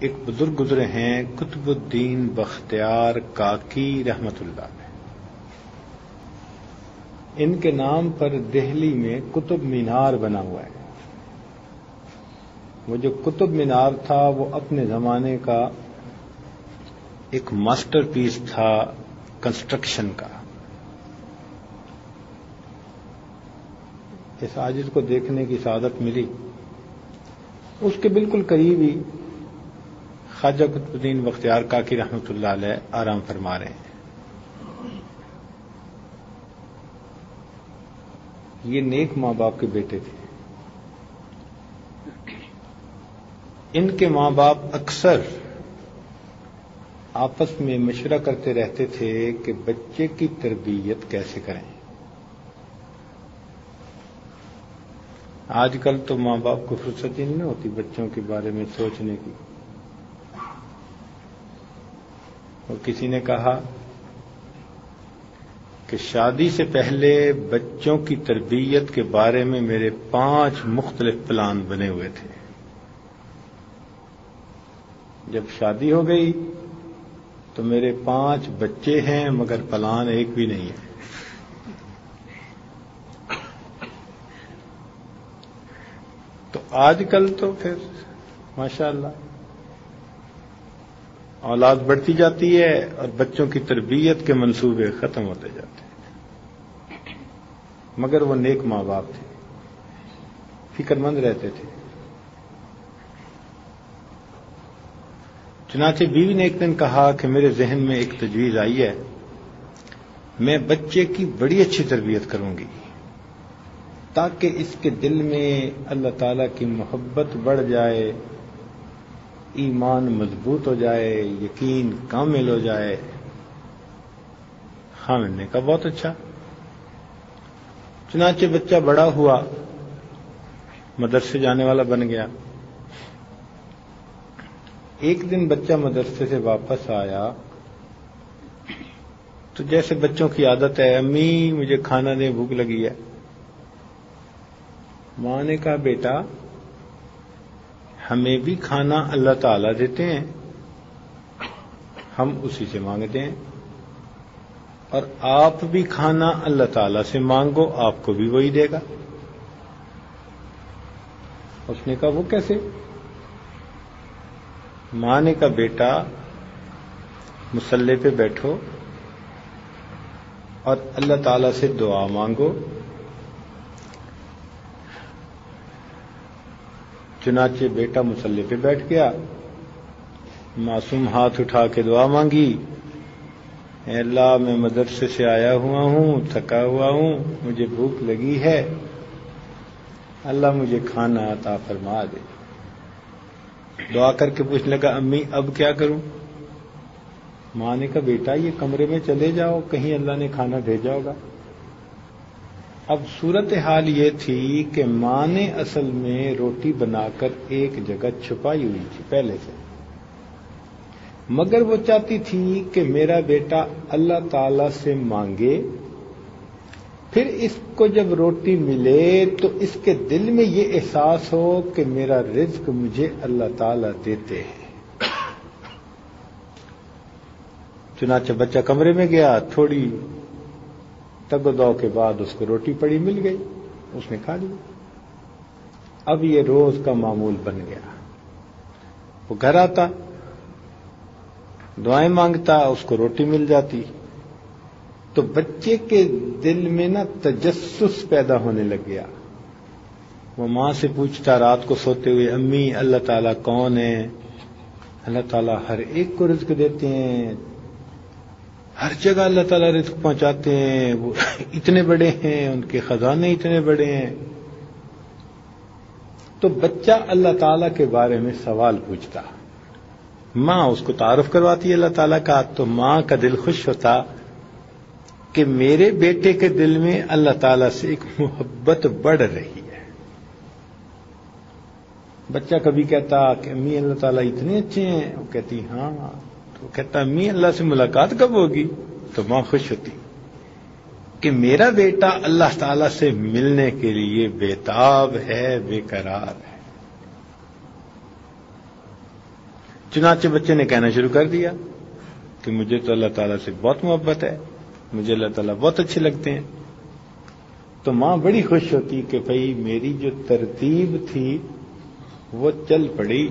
ایک بزرگ گزرے ہیں قطب الدین بختیار کاکی رحمت اللہ علیہ. ان کے نام پر دہلی میں قطب مینار بنا ہوا ہے. وہ جو قطب مینار تھا وہ اپنے زمانے کا ایک ماسٹر پیس تھا کنسٹرکشن کا. اس عاجز کو دیکھنے کی سعادت ملی. اس کے بالکل قریب ہی خواجہ قطب الدین بختیار کاکی رحمۃ اللہ علیہ آرام فرما رہے ہیں. یہ نیک ماں باپ کے بیٹے تھے. ان کے ماں باپ اکثر آپس میں مشورہ کرتے رہتے تھے کہ بچے کی تربیت کیسے کریں. آج کل تو ماں باپ کو فرصت ہی نہیں ہوتی بچوں کے بارے میں سوچنے کی. اور کسی نے کہا کہ شادی سے پہلے بچوں کی تربیت کے بارے میں میرے 5 مختلف پلان بنے ہوئے تھے. جب شادی ہو گئی تو میرے 5 بچے ہیں مگر پلان ایک بھی نہیں ہے. تو آج کل تو پھر ماشاءاللہ اولاد بڑھتی جاتی ہے اور بچوں کی تربیت کے منصوبے ختم ہوتے جاتے ہیں. مگر وہ نیک ماں باپ تھے, فکر مند رہتے تھے. چنانچہ بیوی نے ایک دن کہا کہ میرے ذہن میں ایک تجویز آئی ہے, میں بچے کی بڑی اچھی تربیت کروں گی تاکہ اس کے دل میں اللہ تعالیٰ کی محبت بڑھ جائے, ایمان مضبوط ہو جائے, یقین کامل ہو جائے. خامد نے کہا بہت اچھا. چنانچہ بچہ بڑا ہوا, مدرسے جانے والا بن گیا. ایک دن بچہ مدرسے سے واپس آیا تو جیسے بچوں کی عادت ہے, امی مجھے کھانا دیں بھوک لگی ہے. ماں نے کہا بیٹا ہمیں بھی کھانا اللہ تعالیٰ دیتے ہیں, ہم اسی سے مانگتے ہیں, اور آپ بھی کھانا اللہ تعالیٰ سے مانگو آپ کو بھی وہی دے گا. اس نے کہا وہ کیسے؟ ماں نے کہا بیٹا مصلی پہ بیٹھو اور اللہ تعالیٰ سے دعا مانگو. چنانچہ بیٹا مصلی پہ بیٹھ گیا, معصوم ہاتھ اٹھا کے دعا مانگی, اے اللہ میں مدرسے سے آیا ہوا ہوں, تھکا ہوا ہوں, مجھے بھوک لگی ہے, اللہ مجھے کھانا عطا فرما دے. دعا کر کے پوچھنے لگا امی اب کیا کروں؟ ماں نے کہا بیٹا یہ کمرے میں چلے جاؤ, کہیں اللہ نے کھانا بھیجا ہوگا. اب صورتحال یہ تھی کہ ماں نے اصل میں روٹی بنا کر ایک جگہ چھپائی ہوئی تھی پہلے سے, مگر وہ چاہتی تھی کہ میرا بیٹا اللہ تعالی سے مانگے, پھر اس کو جب روٹی ملے تو اس کے دل میں یہ احساس ہو کہ میرا رزق مجھے اللہ تعالی دیتے ہیں. چنانچہ بچہ کمرے میں گیا, تھوڑی تگ و دو کے بعد اس کو روٹی پڑی مل گئی, اس نے کھا لی. اب یہ روز کا معمول بن گیا. وہ گھر آتا, دعائیں مانگتا, اس کو روٹی مل جاتی. تو بچے کے دل میں نا تجسس پیدا ہونے لگ گیا. وہ ماں سے پوچھتا رات کو سوتے ہوئے, امی اللہ تعالیٰ کون ہے؟ اللہ تعالیٰ ہر ایک کو رزق دیتے ہیں, ہر جگہ اللہ تعالیٰ رزق پہنچاتے ہیں, وہ اتنے بڑے ہیں, ان کے خزانے اتنے بڑے ہیں. تو بچہ اللہ تعالیٰ کے بارے میں سوال پوچھتا, ماں اس کو تعارف کرواتی ہے اللہ تعالیٰ کا, تو ماں کا دل خوش ہوتا کہ میرے بیٹے کے دل میں اللہ تعالیٰ سے ایک محبت بڑھ رہی ہے. بچہ کبھی کہتا کہ امی اللہ تعالیٰ اتنے اچھے ہیں, وہ کہتی ہاں, تو کہتا امی اللہ سے ملاقات کب ہوگی؟ تو ماں خوش ہوتی کہ میرا بیٹا اللہ تعالیٰ سے ملنے کے لیے بے تاب ہے, بے قرار ہے. چنانچہ بچے نے کہنا شروع کر دیا کہ مجھے تو اللہ تعالیٰ سے بہت محبت ہے، مجھے اللہ تعالیٰ بہت اچھے لگتے ہیں۔ تو ماں بڑی خوش ہوتی کہ بھئی میری جو ترتیب تھی وہ چل پڑی،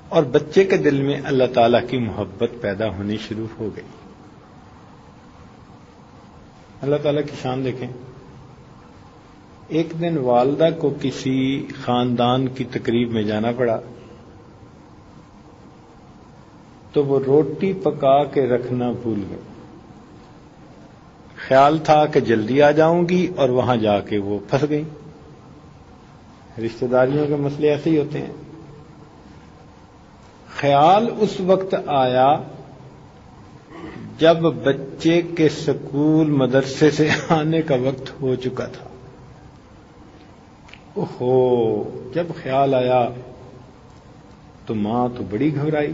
اور بچے کے دل میں اللہ تعالیٰ کی محبت پیدا ہونی شروع ہو گئی۔ اللہ تعالیٰ کی شان دیکھیں۔ ایک دن والدہ کو کسی خاندان کی تقریب میں جانا پڑا، تو وہ روٹی پکا کے رکھنا بھول گئے۔ خیال تھا کہ جلدی آ جاؤں گی، اور وہاں جا کے وہ پھنس گئی۔ رشتہ داریوں کے مسئلے ایسے ہی ہوتے ہیں۔ خیال اس وقت آیا جب بچے کے سکول مدرسے سے آنے کا وقت ہو چکا تھا۔ اوہو، جب خیال آیا تو ماں تو بڑی گھبرائی،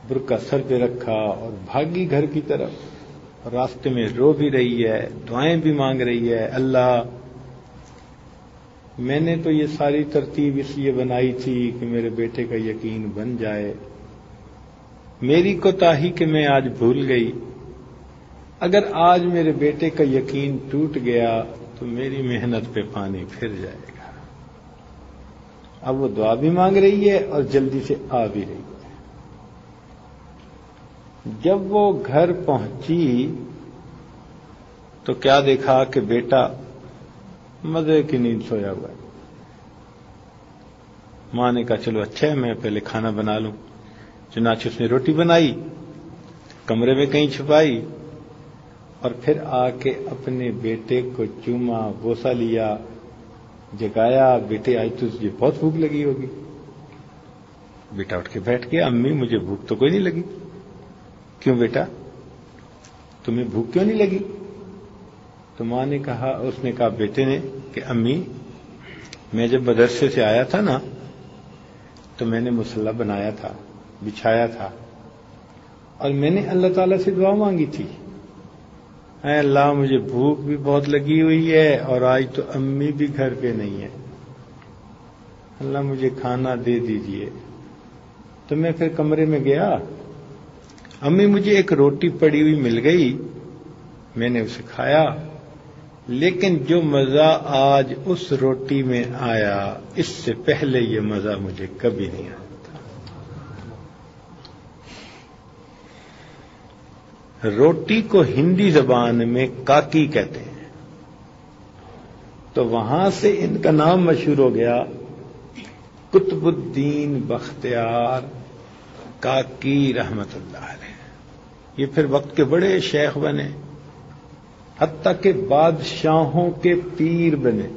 برقع سر پہ رکھا اور بھاگی گھر کی طرف۔ راستے میں رو بھی رہی ہے، دعائیں بھی مانگ رہی ہے، اللہ میں نے تو یہ ساری ترتیب اس لیے بنائی تھی کہ میرے بیٹے کا یقین بن جائے، میری کوتاہی کہ میں آج بھول گئی، اگر آج میرے بیٹے کا یقین ٹوٹ گیا تو میری محنت پہ پانی پھر جائے گا۔ اب وہ دعا بھی مانگ رہی ہے اور جلدی سے آ بھی رہی ہے۔ جب وہ گھر پہنچی تو کیا دیکھا کہ بیٹا مزے کی نیند سویا ہوا ہے۔ ماں نے کہا چلو اچھا ہے، میں پہلے کھانا بنا لوں۔ چنانچہ اس نے روٹی بنائی، کمرے میں کہیں چھپائی، اور پھر آ کے اپنے بیٹے کو چوما، بوسہ لیا، جگایا، بیٹے آج تجھے بہت بھوک لگی ہوگی۔ بیٹا اٹھ کے بیٹھ گیا، امی مجھے بھوک تو کوئی نہیں لگی۔ کیوں بیٹا، تمہیں بھوک کیوں نہیں لگی؟ تو ماں نے کہا، اس نے کہا بیٹے نے کہ امی میں جب مدرسے سے آیا تھا نا تو میں نے مصلی بنایا تھا، بچھایا تھا، اور میں نے اللہ تعالیٰ سے دعا مانگی تھی، اے اللہ مجھے بھوک بھی بہت لگی ہوئی ہے اور آج تو امی بھی گھر پہ نہیں ہے، اللہ مجھے کھانا دے دیجئے۔ تو میں پھر کمرے میں گیا، امی مجھے ایک روٹی پڑی ہوئی مل گئی، میں نے اسے کھایا، لیکن جو مزہ آج اس روٹی میں آیا اس سے پہلے یہ مزہ مجھے کبھی نہیں آیا تھا۔ روٹی کو ہندی زبان میں کاکی کہتے ہیں، تو وہاں سے ان کا نام مشہور ہو گیا، قطب الدین بختیار کاکی رحمت اللہ علیہ۔ یہ پھر وقت کے بڑے شیخ بنے، حتیٰ کہ بادشاہوں کے پیر بنے۔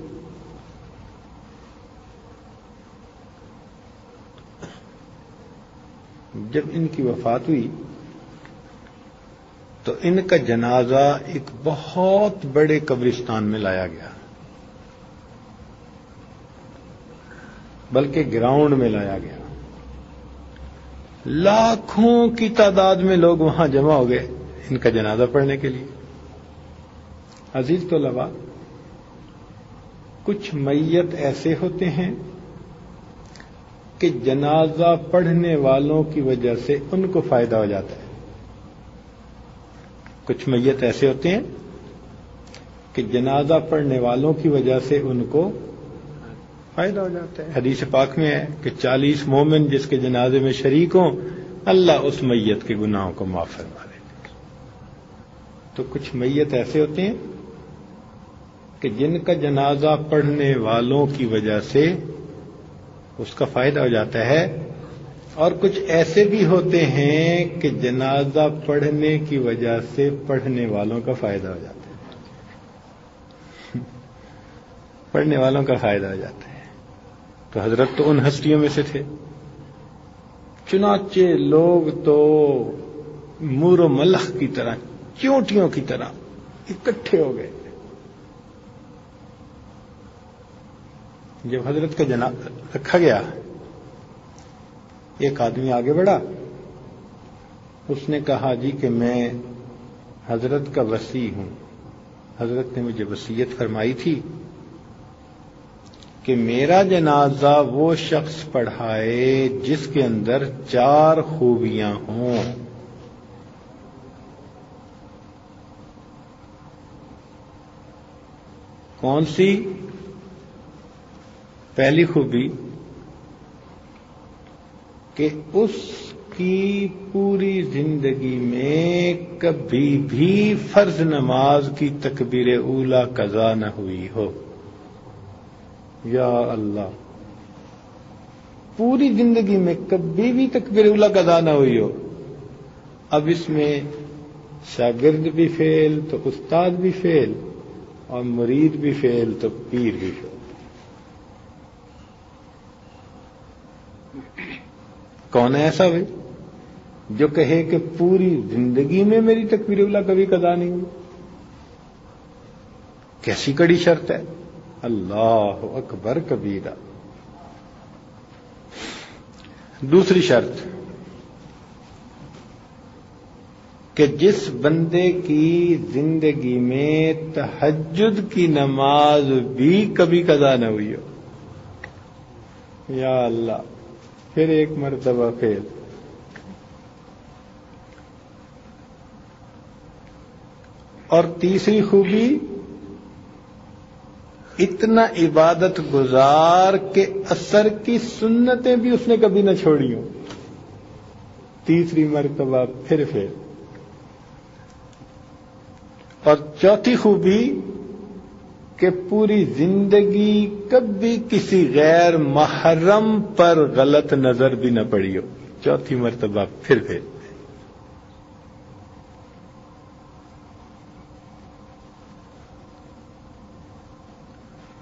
جب ان کی وفات ہوئی تو ان کا جنازہ ایک بہت بڑے قبرستان میں لایا گیا، بلکہ گراؤنڈ میں لایا گیا۔ لاکھوں کی تعداد میں لوگ وہاں جمع ہو گئے ان کا جنازہ پڑھنے کے لیے۔ عزیز طلباء، کچھ میت ایسے ہوتے ہیں کہ جنازہ پڑھنے والوں کی وجہ سے ان کو فائدہ ہو جاتا ہے۔ کچھ میت ایسے ہوتے ہیں کہ جنازہ پڑھنے والوں کی وجہ سے ان کو فائدہ ہو جاتا ہے۔ حدیث پاک میں ہے کہ 40 مومن جس کے جنازے میں شریک ہوں اللہ اس میت کے گناہوں کو معاف فرما دیتے ہیں۔ تو کچھ میت ایسے ہوتے ہیں کہ جن کا جنازہ پڑھنے والوں کی وجہ سے اس کا فائدہ ہو جاتا ہے، اور کچھ ایسے بھی ہوتے ہیں کہ جنازہ پڑھنے کی وجہ سے پڑھنے والوں کا فائدہ ہو جاتا ہے۔ پڑھنے والوں کا فائدہ ہو جاتا ہے۔ تو حضرت تو ان ہستیوں میں سے تھے، چنانچہ لوگ تو مور و ملخ کی طرح، چونٹیوں کی طرح اکٹھے ہو گئے۔ جب حضرت کا جنازہ رکھا گیا، ایک آدمی آگے بڑھا، اس نے کہا جی کہ میں حضرت کا وصی ہوں، حضرت نے مجھے وصیت فرمائی تھی کہ میرا جنازہ وہ شخص پڑھائے جس کے اندر 4 خوبیاں ہوں. کون سی؟ پہلی خوبی کہ اس کی پوری زندگی میں کبھی بھی فرض نماز کی تکبیر اولیٰ قضا نہ ہوئی ہو. یا اللہ، پوری زندگی میں کبھی بھی تکبیر اولیٰ قضا نہ ہوئی ہو. اب اس میں شاگرد بھی فیل تو استاد بھی فیل، اور مرید بھی فیل تو پیر بھی فیل. کون ہے ایسا بھائی جو کہے کہ پوری زندگی میں میری تکبیر اولیٰ کبھی قضا نہیں ہوئی؟ کیسی کڑی شرط ہے. اللہ اکبر کبیرہ. دوسری شرط کہ جس بندے کی زندگی میں تہجد کی نماز بھی کبھی قضا نہ ہوئی ہو. یا اللہ، پھر ایک مرتبہ فیل. اور تیسری خوبی، اتنا عبادت گزار کہ اثر کی سنتیں بھی اس نے کبھی نہ چھوڑی ہوں. تیسری مرتبہ پھر فیل. اور چوتھی خوبی کہ پوری زندگی کبھی کسی غیر محرم پر غلط نظر بھی نہ پڑی ہو. چوتھی مرتبہ پھر فیل.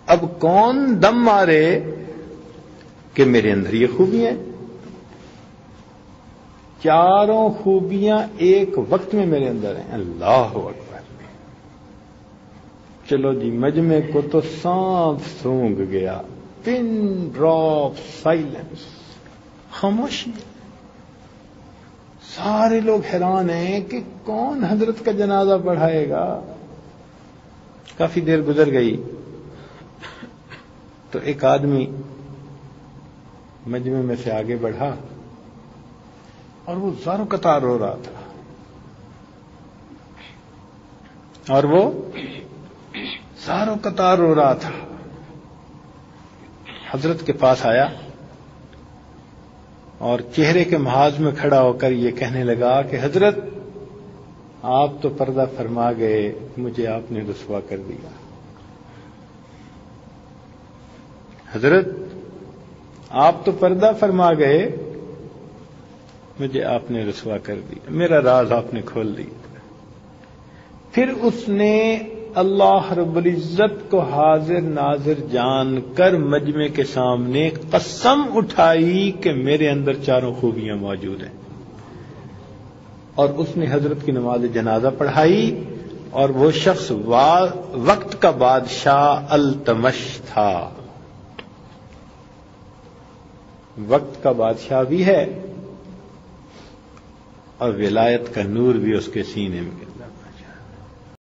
اب کون دم مارے کہ میرے اندر یہ خوبیاں ہیں؟ 4 خوبیاں ایک وقت میں میرے اندر ہیں. اللہ اکبر. چلو جی، مجمع کو تو سانپ سونگ گیا. پن ڈراپ سائلنس، خاموشی. سارے لوگ حیران ہیں کہ کون حضرت کا جنازہ پڑھائے گا. کافی دیر گزر گئی تو ایک آدمی مجمع میں سے آگے بڑھا اور وہ زاروں قطار رو رہا تھا. اور وہ زاروں قطار رو رہا تھا. حضرت کے پاس آیا اور چہرے کے محاذ میں کھڑا ہو کر یہ کہنے لگا کہ حضرت، آپ تو پردہ فرما گئے، مجھے آپ نے رسوا کر دیا. حضرت، آپ تو پردہ فرما گئے، مجھے آپ نے رسوا کر دیا. میرا راز آپ نے کھول دیا. پھر اس نے اللہ رب العزت کو حاضر ناظر جان کر مجمع کے سامنے قسم اٹھائی کہ میرے اندر 4 خوبیاں موجود ہیں. اور اس نے حضرت کی نماز جنازہ پڑھائی. اور وہ شخص وقت کا بادشاہ التمش تھا. وقت کا بادشاہ بھی ہے اور ولایت کا نور بھی اس کے سینے میں.